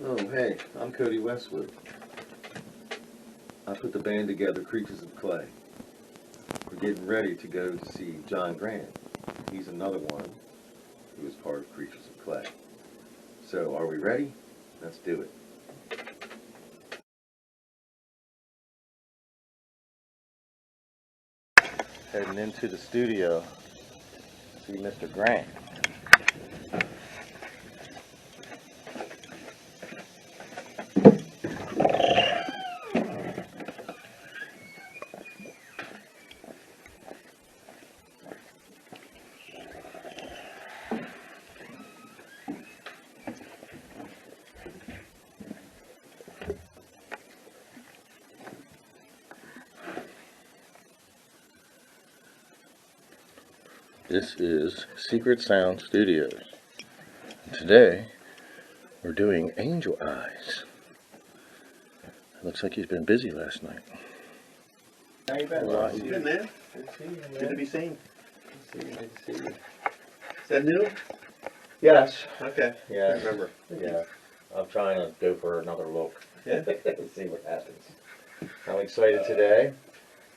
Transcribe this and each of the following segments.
Oh, hey, I'm Cody Westwood. I put the band together, Creatures of Clay. We're getting ready to go to see John Grant. He's another one who is part of Creatures of Clay. So, are we ready? Let's do it. Heading into the studio, see Mr. Grant. This is Secret Sound Studios. Today, we're doing Angel Eyes. It looks like he's been busy last night. How you been? Well, You been, man? Good to see you, man. Good to be seen. Good to see you. Is that new? Yes. Okay. Yeah. I remember. Yeah. I'm trying to go for another look. Yeah. See what happens. I'm excited today.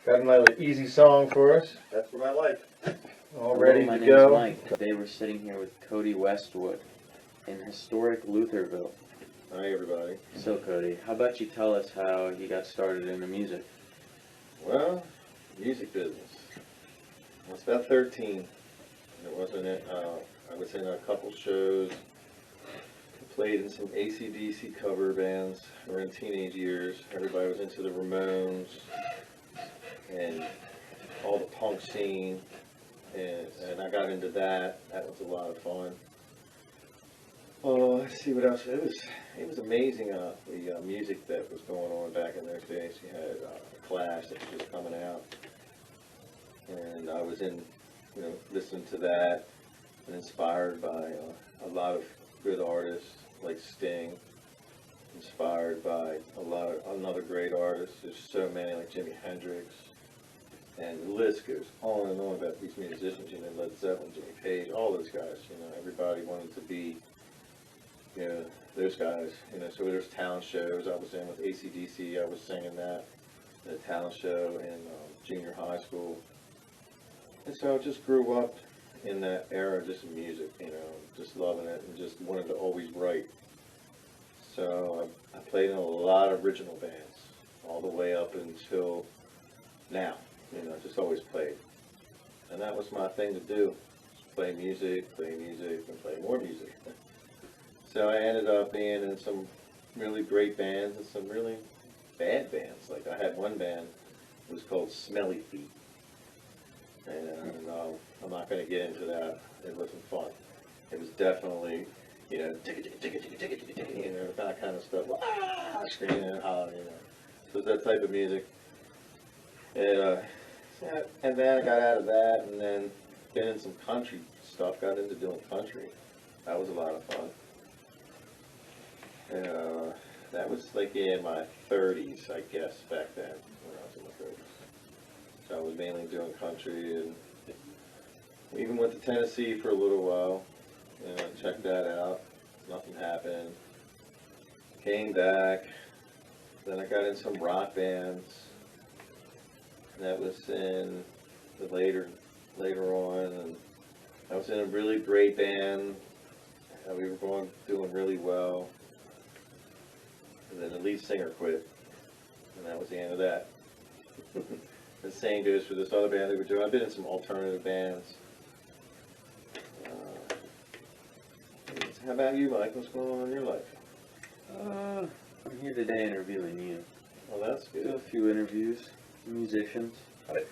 Got another easy song for us. That's what I like. All Hello, ready my to name's go. Mike. Today we're sitting here with Cody Westwood in historic Lutherville. Hi, everybody. So Cody, how about you tell us how you got started in the music? Well, music business. I was about 13. It wasn't it. I was in a couple shows. Played in some AC/DC cover bands. We're in teenage years. Everybody was into the Ramones and all the punk scene, and I got into that. That was a lot of fun. Oh, let's see what else. It was amazing. The music that was going on back in those days. You had Clash that was just coming out, and I was listening to that, and inspired by a lot of good artists like Sting. Inspired by another great artist. There's so many like Jimi Hendrix, and the list goes on and on about these musicians. You know, Led Zeppelin, Jimmy Page, all those guys. You know, everybody wanted to be, those guys. You know, so there's talent shows. I was in with AC/DC. I was singing that at a talent show in junior high school, and so I just grew up in that era, just in music. You know, just loving it and just wanted to always write. So I played in a lot of original bands all the way up until now. You know, just always played. And that was my thing to do. Just play music, and play more music. So I ended up being in some really great bands and some really bad bands. Like I had one band, it was called Smelly Feet. And I'm not going to get into that. It wasn't fun. It was definitely, that kind of stuff, screaming and hollering, So it's that type of music. And then I got out of that, and then been in some country stuff, got into doing country. That was a lot of fun. That was like in my 30s, I guess, back then, when I was in my 30s. So I was mainly doing country, and we even went to Tennessee for a little while, checked that out. Nothing happened. Came back. Then I got in some rock bands. And that was in the later on. And I was in a really great band. We were doing really well. And then the lead singer quit. And that was the end of that. The same goes for this other band that we're doing. I've been in some alternative bands. How about you, Mike? What's going on in your life? I'm here today interviewing you. Well, that's Do good. a few interviews, musicians. Then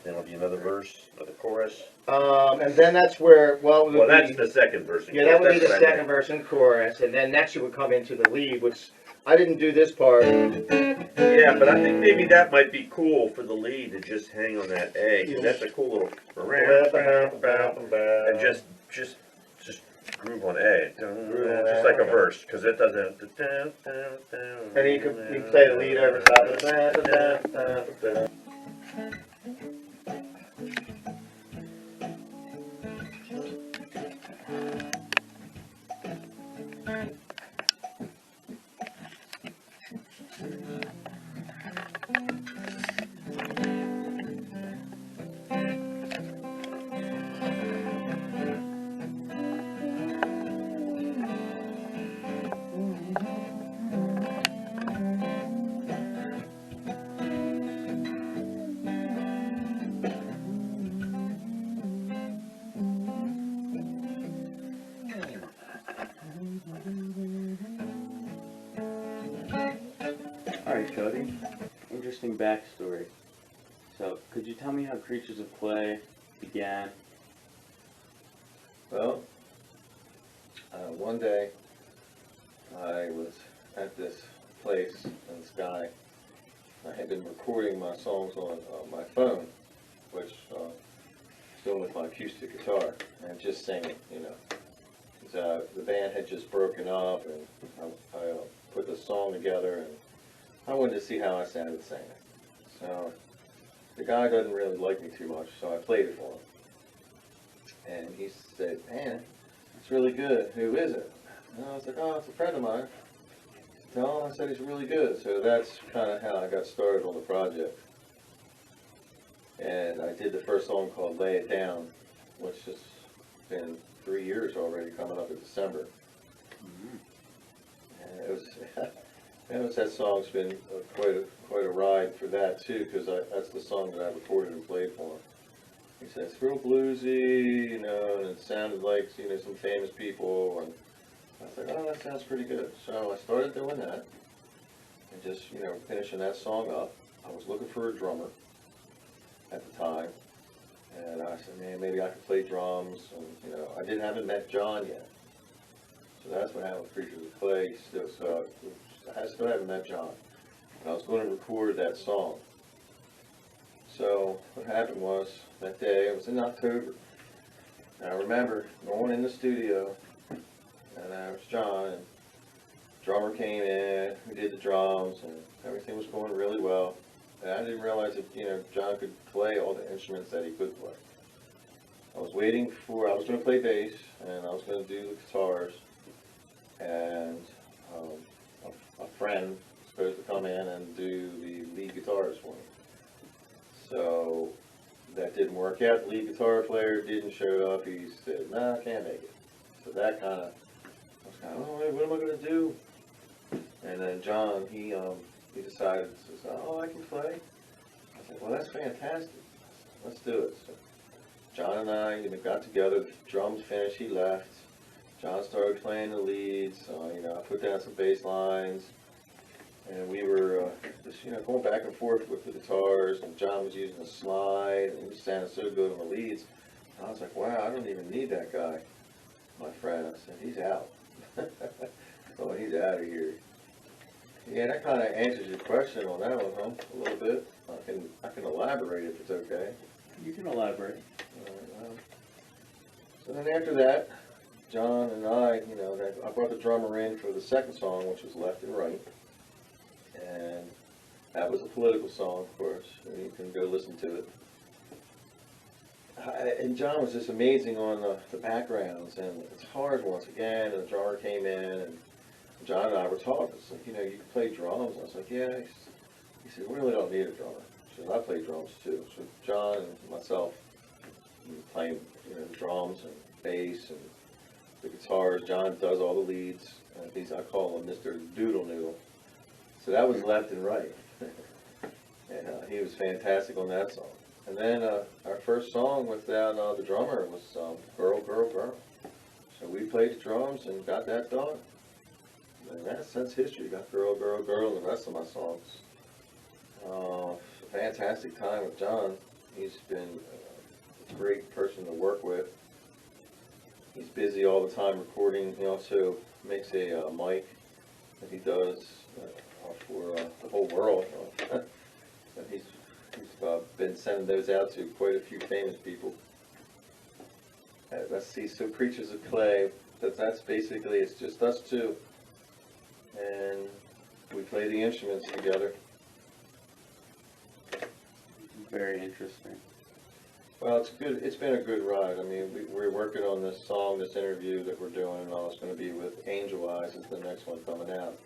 it'll be another verse, another chorus. And then that's where, Well, that's the second verse. yeah, that would be That's the what I second verse and chorus, and then next you would come into the lead, which I didn't do this part. meant. Yeah, but I think maybe that might be cool for the lead to just hang on that A, 'cause that's a cool little. And just groove on A, just like a verse, because it doesn't. And you play the lead over top of that. interesting backstory. So, could you tell me how Creatures of Clay began? Well, one day I was at this place in the sky. I had been recording my songs on my phone, which doing with my acoustic guitar, and just singing, you know. 'Cause, the band had just broken up, and I put the song together, and I wanted to see how I sounded singing. So the guy doesn't really like me too much, so I played it for him. And he said, "Man, it's really good. Who is it?" And I was like, "Oh, it's a friend of mine." Tell him I said he's really good. So that's kind of how I got started on the project. And I did the first song called "Lay It Down," which has been 3 years already, coming up in December. And it was that song's been quite a ride for that too, because that's the song that I recorded and played for him. He said it's real bluesy, you know, and it sounded like, you know, some famous people, and I was like, oh, that sounds pretty good. So I started doing that, and just, you know, finishing that song up. I was looking for a drummer at the time, and I said, man, maybe I could play drums, and, you know, haven't met John yet. So that's what happened with Creatures of Clay. So I still haven't met John. And I was going to record that song. So what happened was, that day, it was in October, and I remember going in the studio, and there was John, and the drummer came in, we did the drums, and everything was going really well. And I didn't realize that, you know, John could play all the instruments that he could play. I was going to play bass, and I was going to do the guitars, and a friend was supposed to come in and do the lead guitars for me. So that didn't work out. The lead guitar player didn't show up. He said, "Nah, I can't make it." So that kind of, I was kind of, oh, what am I going to do? And then John, he decided, says, "Oh, I can play." I said, "Well, that's fantastic. Let's do it." So John and I, you know, got together. The drums finished. He left. John started playing the leads. You know, I put down some bass lines, and we were just, you know, going back and forth with the guitars. And John was using a slide, and he was sounding so good on the leads. And I was like, wow, I don't even need that guy, my friend. I said, he's out. Oh, he's out of here. Yeah, that kind of answers your question on that one, huh? A little bit. I can elaborate if it's okay. You can elaborate. So then after that, John and I, you know, I brought the drummer in for the second song, which was Left and Right. And that was a political song, of course, and you can go listen to it. And John was just amazing on the backgrounds and the guitars once again, and the drummer came in, and John and I were talking. It's like, you know, you can play drums. I was like, yeah. He said, we really don't need a drummer. He said, I play drums too. So John and myself playing, you know, the drums and bass and the guitars. John does all the leads. I call him Mr. Doodle Noodle. So that was Left and Right. And he was fantastic on that song. And then our first song without the drummer was Girl, Girl, Girl. So we played the drums and got that done. And that's history. Got Girl, Girl, Girl, and the rest of my songs. A fantastic time with John. He's been a great person to work with. He's busy all the time recording. He also makes a mic that he does for the whole world. And he's been sending those out to quite a few famous people. Let's see, so Creatures of Clay, that's basically, it's just us two. And we play the instruments together. Very interesting. Well, it's been a good ride. I mean, we're working on this song, this interview that we're doing, and all. It's going to be with Angel Eyes is the next one coming out.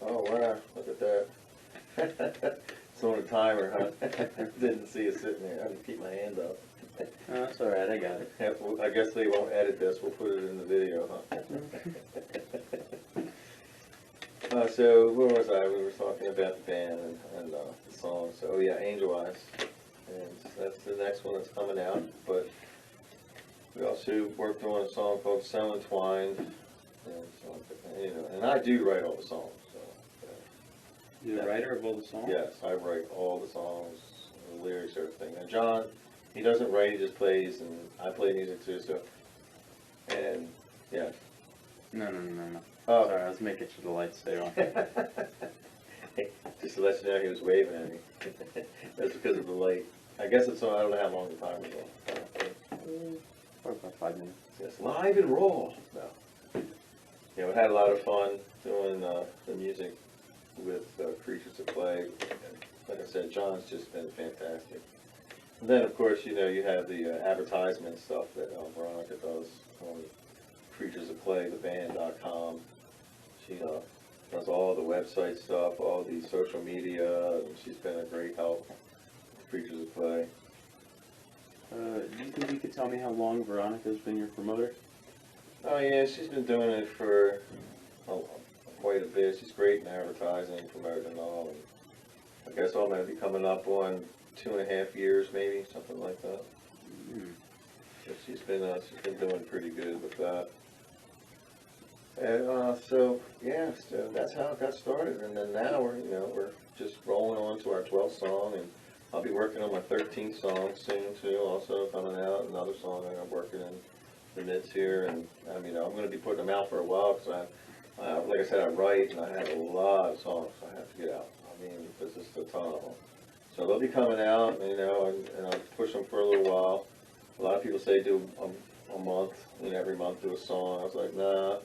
Oh, wow, look at that. It's on a timer, huh? Didn't see it sitting there. I had to keep my hand up. Oh, that's all right. I got it. I guess they won't edit this. We'll put it in the video, huh? So where was I? We were talking about the band and the song. So, oh yeah, Angel Eyes. And that's the next one that's coming out. But we also worked on a song called So Entwined. And, so, you know, and I do write all the songs. So, You the writer of all the songs? Yes, I write all the songs, the lyrics, everything. And John, he doesn't write, he just plays, and I play music too, so. And, yeah. No. Oh. Sorry, I was making sure the lights stay on. Just to let you know, he was waving at me. That's because of the light. I guess it's, I don't know how long the time was on. For about 5 minutes. Yes, live and raw. No. Yeah, we had a lot of fun doing the music with Creatures of Clay. And like I said, John's just been fantastic. And then, of course, you know, you have the advertisement stuff that Veronica does on creaturesofclaytheband.com. She does all the website stuff, all the social media, and she's been a great help. Creatures of Clay. Do you think you could tell me how long Veronica's been your promoter? Oh yeah, she's been doing it for quite a bit. She's great in advertising, promoting and all. And I guess I'm gonna be coming up on 2.5 years, maybe something like that. Mm. So she's been doing pretty good with that. And so yeah, so that's how it got started. And then now we're just rolling on to our 12th song, and I'll be working on my 13th song soon too. Also coming out, another song that I'm working in the midst here, and I mean I'm going to be putting them out for a while because like I said, I write and I have a lot of songs I have to get out. I mean, there's just a ton of them. So they'll be coming out, and I'll push them for a little while. A lot of people say do a month, every month do a song. I was like, nah,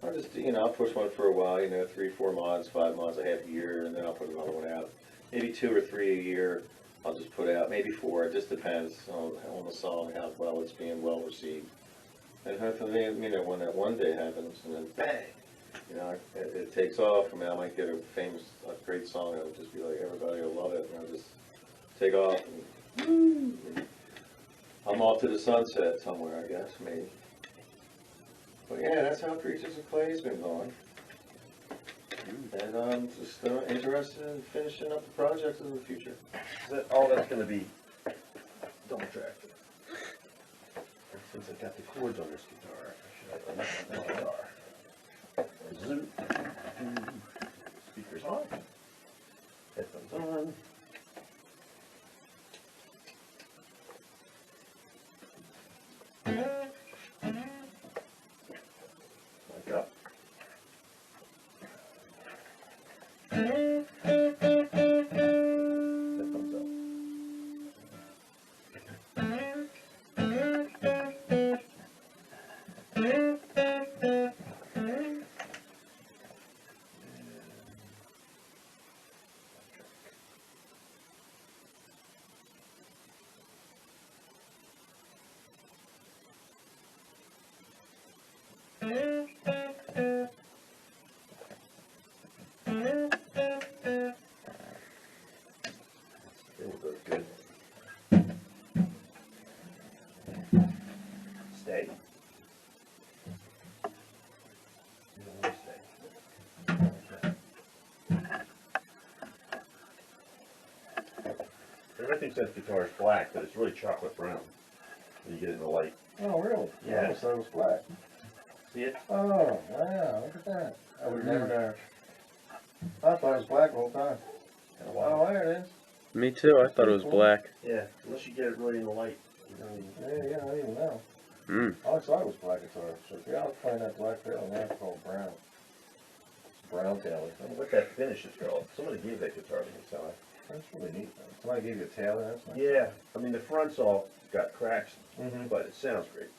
I'll just I'll push one for a while, 3, 4 months, 5 months, a half a year, and then I'll put another one out. Maybe 2 or 3 a year. I'll just put out, maybe 4. It just depends on the song, how well it's being well received. And hopefully, when that one day happens, and then bang, it takes off. I mean, I might get a great song, and it'll just be like, everybody will love it, and I'll just take off, and I'm off to the sunset somewhere, I guess, maybe. But yeah, that's how Creatures of Clay's been going. And I'm just interested in finishing up the projects in the future. All that's gonna be double tracked. Since I got the chords on this guitar, I should have that guitar. Zoom. Speakers on. Headphones on. Mic up. Headphones up. It goes good. Stay. You don't want to stay. Everybody thinks that guitar is black, but it's really chocolate brown. When you get it in the light. Oh, really? Yeah. I always thought it was black. See it? Oh, wow, look at that. I would never know. I thought it was black the whole time. In a while. Oh, there it is. Me too, I thought it was black. Yeah, unless you get it really in the light. Yeah, I don't even know. Mm. I always thought it was black guitar. So yeah, I'll find that black tail and that's called brown. It's brown tail or something. What that finish is called. Somebody gave that guitar to me, so That's really neat though. Somebody gave you a tail, that's nice. yeah, I mean the front's all got cracks, Mm-hmm. but it sounds great.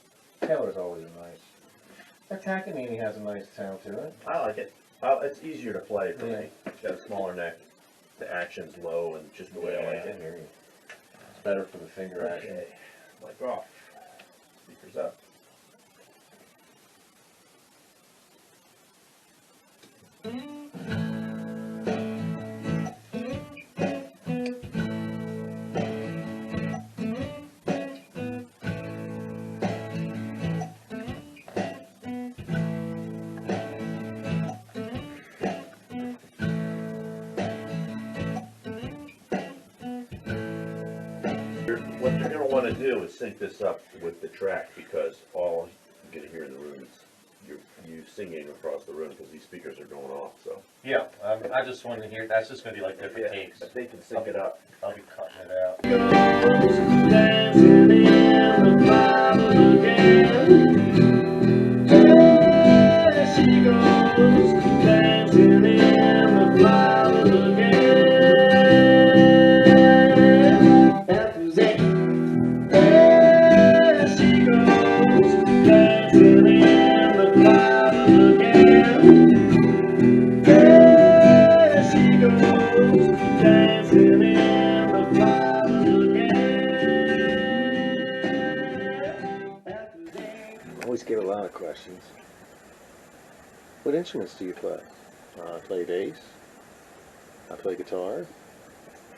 Tailor's always nice. That Takanini has a nice sound to it. I like it. It's easier to play for Yeah. me. It's got a smaller neck. The action's low and just the way I like it. hear you. It's better for the finger action. Okay, mic off. Speakers up. What you're gonna wanna do is sync this up with the track because all you're gonna hear in the room is you singing across the room because these speakers are going off, so. Yeah, I just wanted to hear, that's just gonna be like different takes. If they can sync it up. I'll be cutting it out. Dancing in the clouds again. There she goes, dancing in the clouds again. F-Z. There she goes, dancing in the clouds again. There she goes, dancing in the clouds again. I always get a lot of questions. What instruments do you play? I play bass. I play guitar.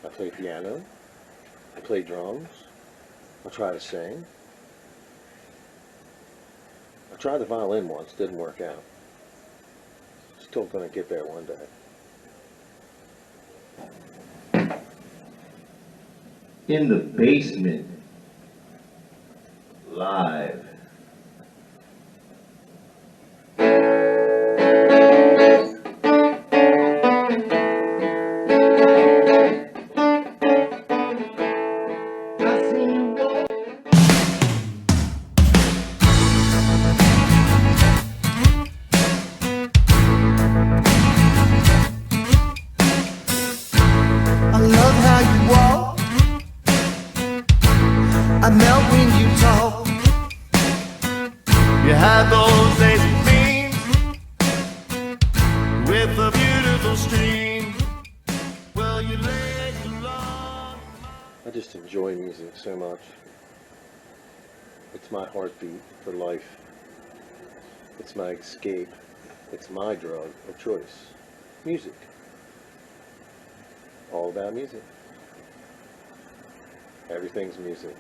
I play piano. I play drums. I try to sing. I tried the violin once, didn't work out. Still gonna get there one day. In the basement. Live. I love how you walk. I melt when you talk. You have those lazy beams with a beautiful stream. Well, you lay too long. I just enjoy music so much. It's my heartbeat for life. It's my escape. It's my drug of choice. Music. All about music. Everything's music.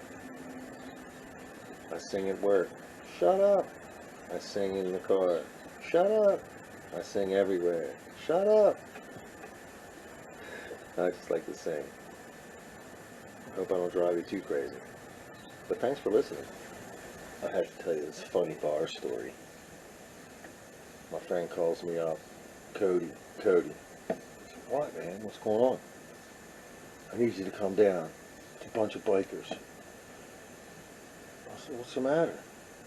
I sing at work. Shut up. I sing in the car. Shut up. I sing everywhere. Shut up. I just like to sing. I hope I don't drive you too crazy. But thanks for listening. I have to tell you this funny bar story. My friend calls me up. Cody. I said, what, man? What's going on? I need you to come down. It's a bunch of bikers. I said, what's the matter?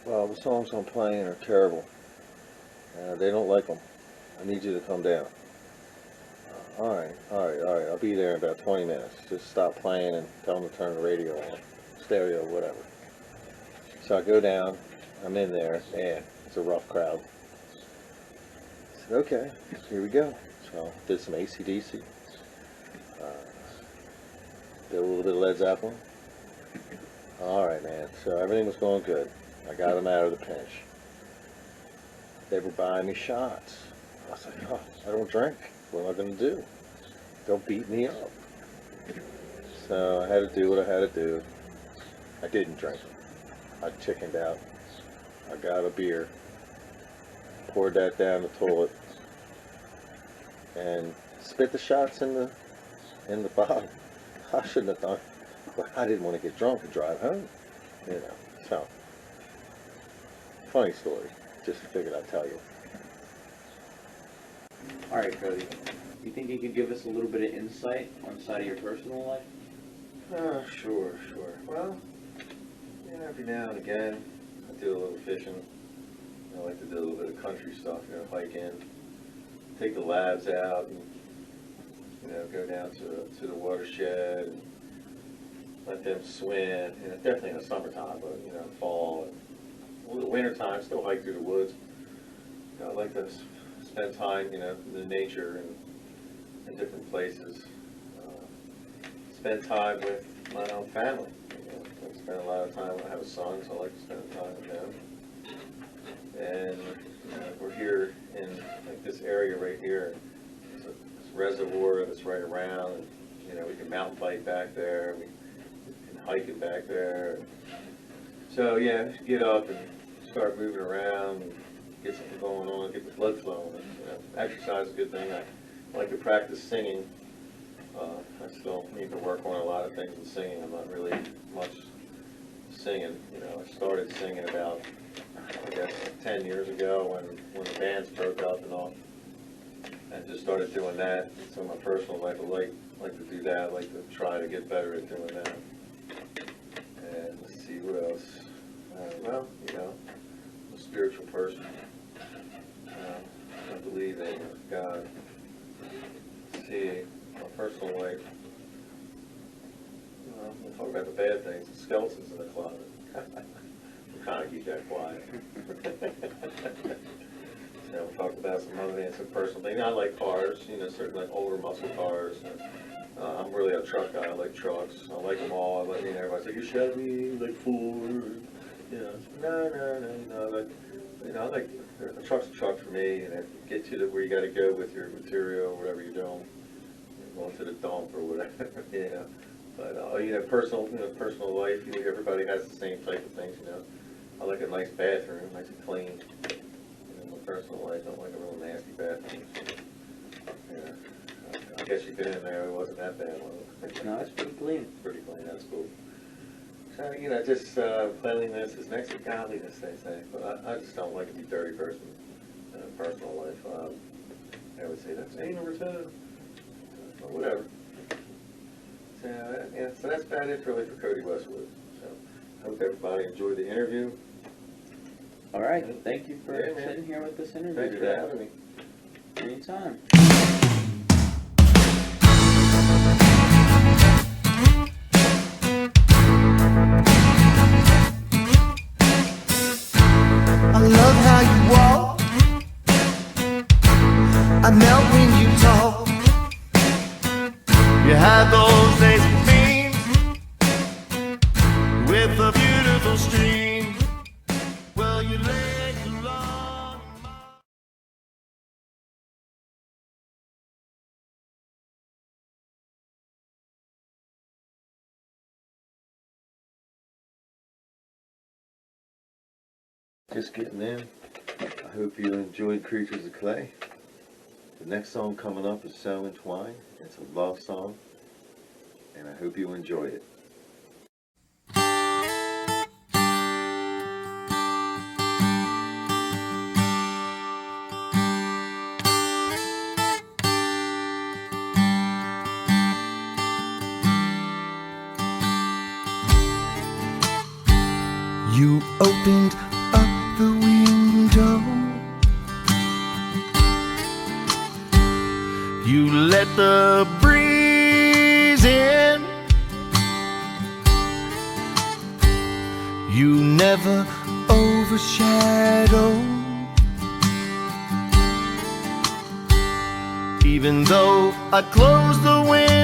Well, the songs I'm playing are terrible. They don't like them. I need you to come down. All right. I'll be there in about 20 minutes. Just stop playing and tell them to turn the radio on. Stereo, whatever. So I go down. I'm in there. Yeah, it's a rough crowd. I said, okay, here we go. So did some AC/DC. Did a little bit of Led Zeppelin. All right, man. So everything was going good. I got them out of the pinch. They were buying me shots. I was like, oh, I don't drink. What am I going to do? They'll beat me up. So I had to do what I had to do. I didn't drink. I chickened out. I got a beer. Poured that down the toilet. And spit the shots in the bottle. I shouldn't have done it. But I didn't want to get drunk and drive home. You know. So, funny story. Just figured I'd tell you. Alright, Cody. You think you could give us a little bit of insight on the side of your personal life? Sure. Well, every now and again, I do a little fishing. I like to do a little bit of country stuff, hiking, take the lads out, and, go down to the watershed and let them swim. Definitely in the summertime, but, fall and a little wintertime, still hike through the woods. I like to spend time, in the nature and in different places. Spend time with my own family. I spend a lot of time. I have a son, so I like to spend time with him. And we're here in this area right here. There's a reservoir that's right around, and we can mountain bike back there. We can hike it back there. So yeah, get up and start moving around and get something going on, get the blood flowing. Exercise is a good thing. I like to practice singing. I still need to work on a lot of things in singing. I'm not really much singing. I started singing about, I guess, 10 years ago when the bands broke up and all. And just started doing that. So in my personal life, I like to do that. I like to try to get better at doing that. And let's see what else. Well, you know, I'm a spiritual person. I believe in God. Let's see, my personal life. We'll talk about the bad things, the skeletons in the closet. We'll kind of keep that quiet. So we'll talk about some other things, some personal things. I like cars, you know, certain like older muscle cars. I'm really a truck guy. I like trucks. I like them all. I like, you know, everybody's like, you Chevy, you like Ford. You know, no. I like a truck's a truck for me, and it gets you to where you got to go with your material, whatever you're doing. You're going to the dump or whatever, you know. But you know, personal life. You know, everybody has the same type of things. You know, I like a nice bathroom, nice and clean. You know, my personal life, I don't like a real nasty bathroom. So, yeah, I guess you've been in there. It wasn't that bad, was it? No, it's pretty clean. Pretty clean. That's cool. So, you know, just cleanliness is next to godliness, they say. But I just don't like to be a dirty person in a personal life. I would say that's anal return. But whatever. So, yeah, so that's about it really for Cody Westwood. So I hope everybody enjoyed the interview. All right, thank you for Yeah, man. sitting here with this interview Thank you for today. having me. Anytime. I love how you walk. I melt when you talk. You have those lazy beams with a beautiful stream. Well, you lay too long. Just getting in. I hope you enjoyed Creatures of Clay. The next song coming up is So Entwined. It's a love song, and I hope you enjoyed it. You opened up the window. You let the breeze in. You never overshadow. Even though I closed the window.